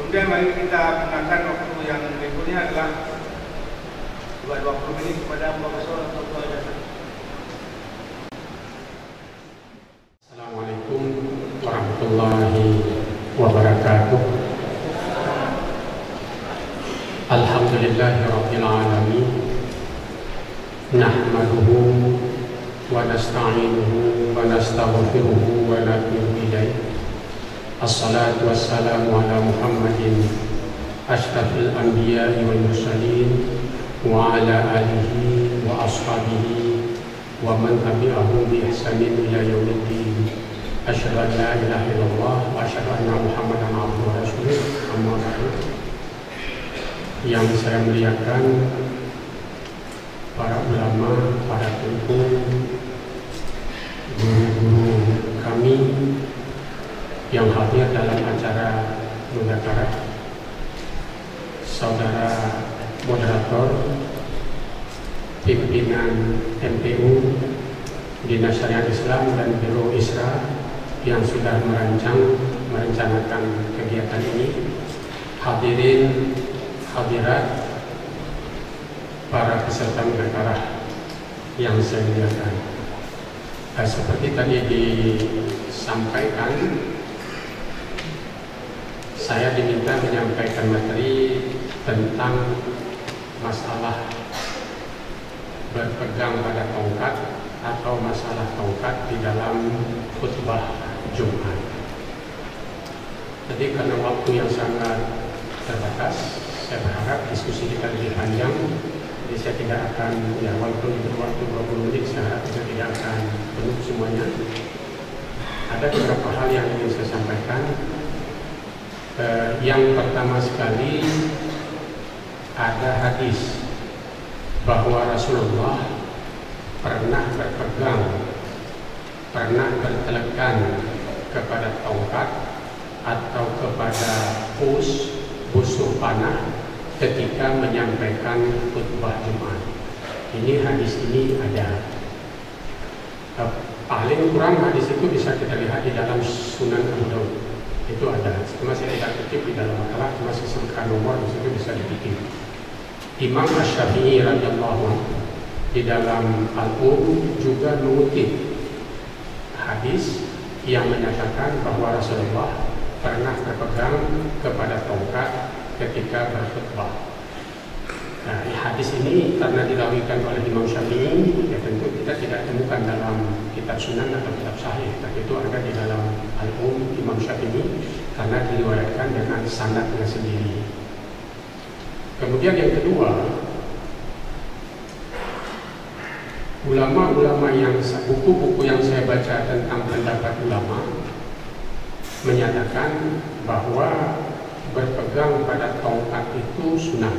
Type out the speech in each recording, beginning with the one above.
Kemudian mari kita gunakan waktu yang berikutnya adalah 20 menit kepada Profesor atau Tuan Jasa. Assalamualaikum warahmatullahi wabarakatuh. Alhamdulillahi rabbil alamin. Nahmaduhu wa nasta'inuhu wa nastaghfiruhu wa natubu ilaih. Assalatu wassalamu ala Muhammadin asyrafil anbiya'i wal mursalin wa ala alihi wa ashabihi wa man tabi'ahum bi ihsanin ila yaumiddin. Asyhadu an la ilaha illallah wa asyhadu anna Muhammadan abduhu wa rasuluh. Amma ba'du. Yang saya muliakan para ulama, para tokoh, guru-guru kami yang hadir dalam acara mudzakarah, saudara moderator, pimpinan MPU, Dinas Syariat Islam dan Biro ISRA yang sudah merencanakan kegiatan ini, hadirin hadirat, para peserta mudzakarah yang saya muliakan. Seperti tadi disampaikan, saya diminta menyampaikan materi tentang masalah berpegang pada tongkat atau masalah tongkat di dalam khutbah Jumat. Jadi karena waktu yang sangat terbatas, saya berharap diskusi kita lebih panjang. Jadi saya tidak akan, ya walaupun itu waktu 20 menit, saya harap kita tidak akan penuh semuanya. Ada beberapa hal yang ingin saya sampaikan. Yang pertama sekali, ada hadis bahwa Rasulullah pernah berpegang, pernah bertelekan kepada tongkat atau kepada busuk panah ketika menyampaikan khutbah Jumat. Ini hadis ini ada. Paling kurang hadis itu bisa kita lihat di dalam Sunan Abu Daud. Itu ada, cuma saya tidak kutip di dalam makalah, cuma sisipkan nomor di situ bisa dibikin. Imam Asy-Syafi'i radhiyallahu anhu di dalam Al-Um juga mengutip hadis yang menyatakan bahwa Rasulullah pernah berpegang kepada tongkat ketika berkhutbah. Nah, hadis ini karena dirawikan oleh Imam Syafi'i, ya tentu kita tidak temukan dalam kitab Sunan atau kitab Sahih, tapi itu ada di dalam Al-Um Imam Syafi'i karena diriwayatkan dengan sanadnya sendiri. Kemudian yang kedua, ulama-ulama buku-buku yang saya baca tentang pendapat ulama menyatakan bahwa berpegang pada tongkat itu sunnah,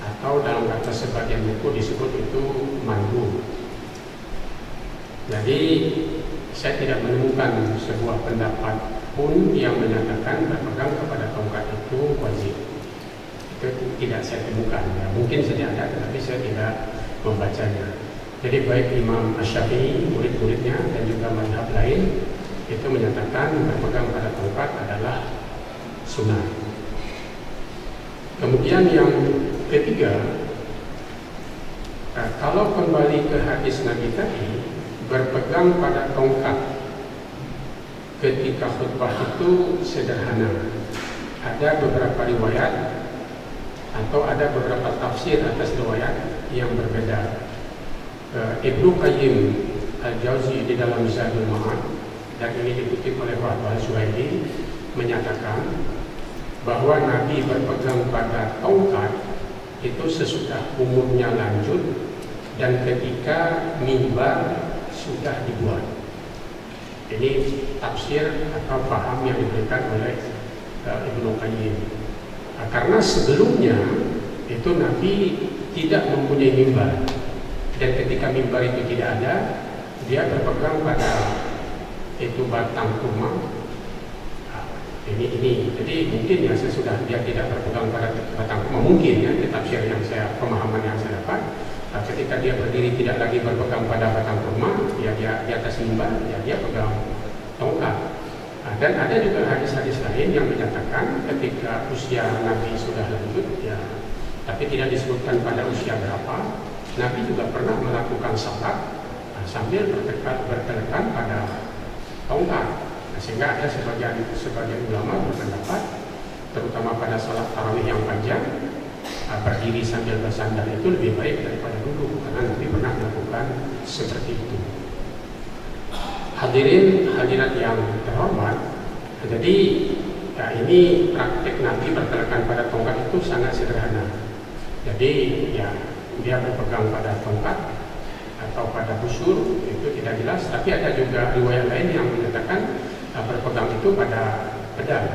atau dalam kata sebagian buku disebut itu mandub. Jadi saya tidak menemukan sebuah pendapat pun yang menyatakan berpegang kepada tongkat itu wajib. Itu tidak saya temukan. Ya, mungkin saja ada, tetapi saya tidak membacanya. Jadi baik Imam Asy-Syafi'i, murid-muridnya dan juga mazhab lain itu menyatakan berpegang pada tongkat adalah sunnah. Kemudian yang ketiga, kalau kembali ke hadis Nabi tadi, berpegang pada tongkat ketika khutbah itu sederhana. Ada beberapa riwayat atau ada beberapa tafsir atas riwayat yang berbeda. Ibnu Qayyim Al-Jauzi di dalam Zadul Ma'ad, dan ini dikutip oleh Wahab Al-Suhaili, menyatakan bahwa Nabi berpegang pada tongkat itu sesudah umurnya lanjut dan ketika mimbar sudah dibuat. Ini tafsir atau paham yang diberikan oleh Ibnu Qayyim. Karena sebelumnya itu Nabi tidak mempunyai mimbar, dan ketika mimbar itu tidak ada, dia berpegang pada itu batang kurma. Ini jadi mungkin ya sesudah dia tidak berpegang pada batang kurma, mungkin ya di tafsir yang saya, pemahaman yang saya dapat, ketika dia berdiri tidak lagi berpegang pada batang kurma, dia di atas mimbar, ya dia pegang tongkat. Dan ada juga hadis-hadis lain yang menyatakan ketika usia Nabi sudah lanjut, ya, tapi tidak disebutkan pada usia berapa, Nabi juga pernah melakukan salat sambil bertelekan pada tongkat. Sehingga ada sebagian ulama berpendapat, terutama pada salat tarawih yang panjang, berdiri sambil bersandar itu lebih baik daripada duduk, karena Nabi pernah melakukan seperti itu. Hadirin hadirat yang terhormat, jadi ya, ini praktik Nabi bertelekan pada tongkat itu sangat sederhana. Jadi ya, dia berpegang pada tongkat atau pada busur itu tidak jelas, tapi ada juga riwayat lain yang menyatakan berpegang itu pada pedang.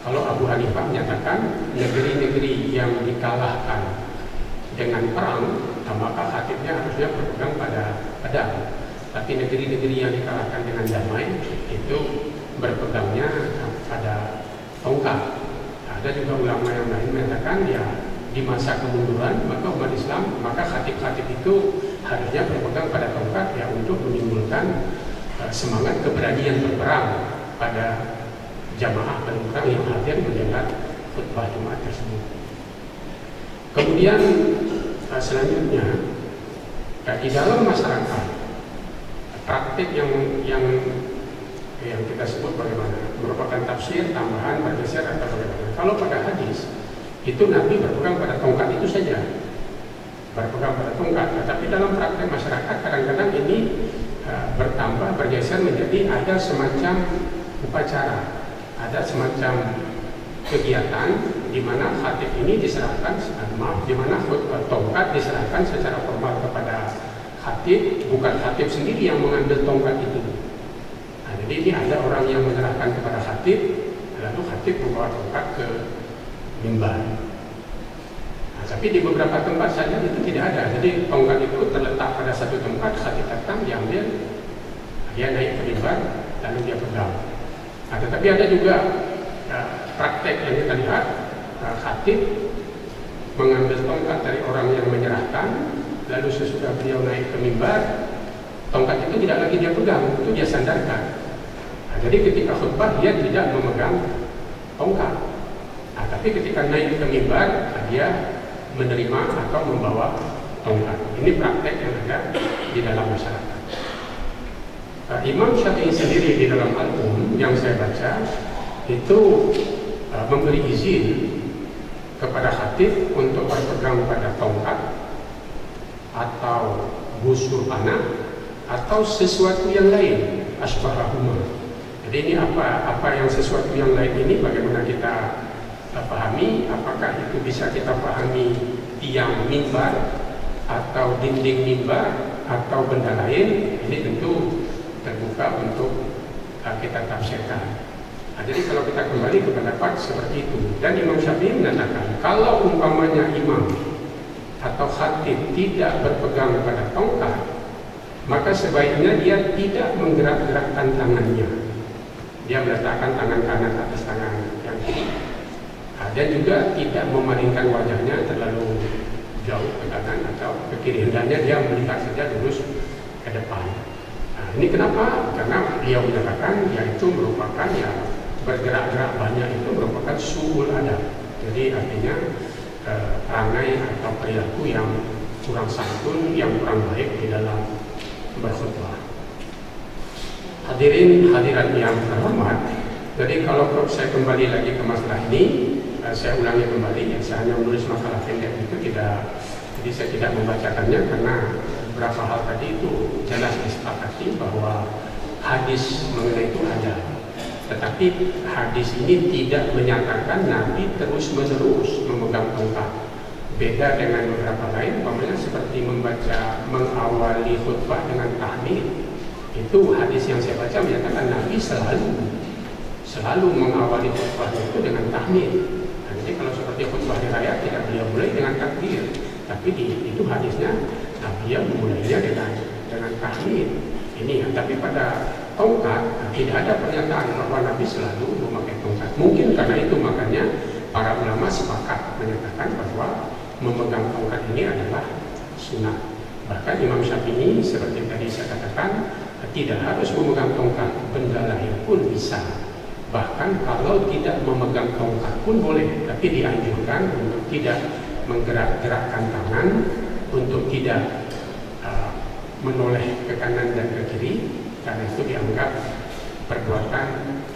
Kalau Abu Hanifah menyatakan negeri-negeri yang dikalahkan dengan perang, maka khatibnya harusnya berpegang pada pedang. Tapi negeri-negeri yang dikalahkan dengan damai itu berpegangnya pada tongkat. Ada juga ulama yang lain menyatakan ya, di masa kemunduran maka umat Islam, maka khatib-khatib itu harusnya berpegang pada tongkat ya, untuk menimbulkan semangat keberanian berperang pada jamaah penumpang yang hadir mendengar khutbah Jumat tersebut. Kemudian selanjutnya di dalam masyarakat praktik yang kita sebut bagaimana merupakan tafsir tambahan, bergeser atau bagaimana. Kalau pada hadis itu Nabi berpegang pada tongkat itu saja, berpegang pada tongkat. Tetapi dalam praktik masyarakat kadang-kadang ini bertambah, bergeser menjadi ada semacam upacara, ada semacam kegiatan di mana khatib ini diserahkan, di mana tongkat diserahkan secara formal kepada khatib, bukan khatib sendiri yang mengambil tongkat itu. Nah, jadi ini ada orang yang menyerahkan kepada khatib, lalu khatib membawa tongkat ke mimbar. Nah, tapi di beberapa tempat saja itu tidak ada. Jadi tongkat itu terletak pada satu tempat, khatib datang, diambil, dia naik ke mimbar, lalu dia pegang. Nah, tetapi ada juga praktek yang kita lihat, khatib mengambil tongkat dari orang yang menyerahkan, lalu sesudah beliau naik ke mimbar, tongkat itu tidak lagi dia pegang, itu dia sandarkan. Nah, jadi ketika khutbah dia tidak memegang tongkat. Nah, tapi ketika naik ke mimbar, dia menerima atau membawa tongkat. Ini praktek yang ada di dalam masyarakat. Imam Syafi'i sendiri di dalam Al-Um yang saya baca itu memberi izin kepada khatib untuk berpegang pada tongkat atau busur panah atau sesuatu yang lain, asbahahuma. Jadi ini apa yang sesuatu yang lain ini bagaimana kita pahami? Apakah itu bisa kita pahami tiang mimbar atau dinding mimbar atau benda lain? Ini tentu terbuka untuk kita tafsirkan. Nah, jadi kalau kita kembali ke pendapat seperti itu, dan Imam Syafi'i menyatakan kalau umpamanya imam atau khatib tidak berpegang pada tongkat, maka sebaiknya dia tidak menggerak-gerakkan tangannya. Dia meletakkan tangan kanan atas tangan yang kiri, dan juga tidak memalingkan wajahnya terlalu jauh ke kanan atau ke kiri. Hendaknya dia melihat saja lurus ke depan. Nah, ini kenapa? Karena beliau menyatakan yaitu merupakan bergerak-gerak banyak itu merupakan su'ul adab. Jadi artinya perangai atau perilaku yang kurang santun, yang kurang baik di dalam berkhutbah. Hadirin hadirat yang terhormat, jadi kalau saya kembali lagi ke masalah ini, saya ulangi kembali, saya hanya menulis masalah pendek itu tidak, jadi saya tidak membacakannya karena beberapa hal tadi itu jelas disepakati bahwa hadis mengenai itu ada. Tetapi hadis ini tidak menyatakan Nabi terus-menerus memegang tongkat. Beda dengan beberapa lain, umpamanya seperti mengawali khutbah dengan tahmid. Itu hadis yang saya baca menyatakan Nabi selalu mengawali khutbah itu dengan tahmid. Nah, jadi kalau seperti khutbah hari raya tidak beliau mulai dengan takbir, tapi itu hadisnya Nabi yang memulainya dengan tahmid. Ini tapi pada tongkat tidak ada pernyataan bahwa Nabi selalu memakai tongkat. Mungkin karena itu makanya para ulama sepakat menyatakan bahwa memegang tongkat ini adalah sunnah. Bahkan Imam Syafi'i seperti tadi saya katakan tidak harus memegang tongkat, benda lain pun bisa. Bahkan kalau tidak memegang tongkat pun boleh, tapi dianjurkan untuk tidak menggerak-gerakkan tangan, untuk tidak menoleh ke kanan dan ke kiri, karena itu dianggap perbuatan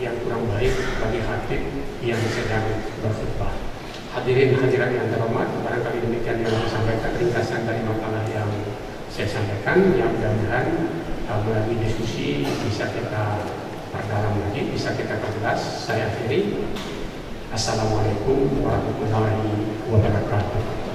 yang kurang baik bagi khatib yang sedang berkhutbah. Hadirin hadirat yang terhormat, barangkali demikian yang saya sampaikan ringkasan dari makalah yang saya sampaikan, yang mudah-mudahan melalui diskusi bisa kita perdalam lagi, bisa kita perjelas. Saya akhiri. Assalamualaikum warahmatullahi wabarakatuh.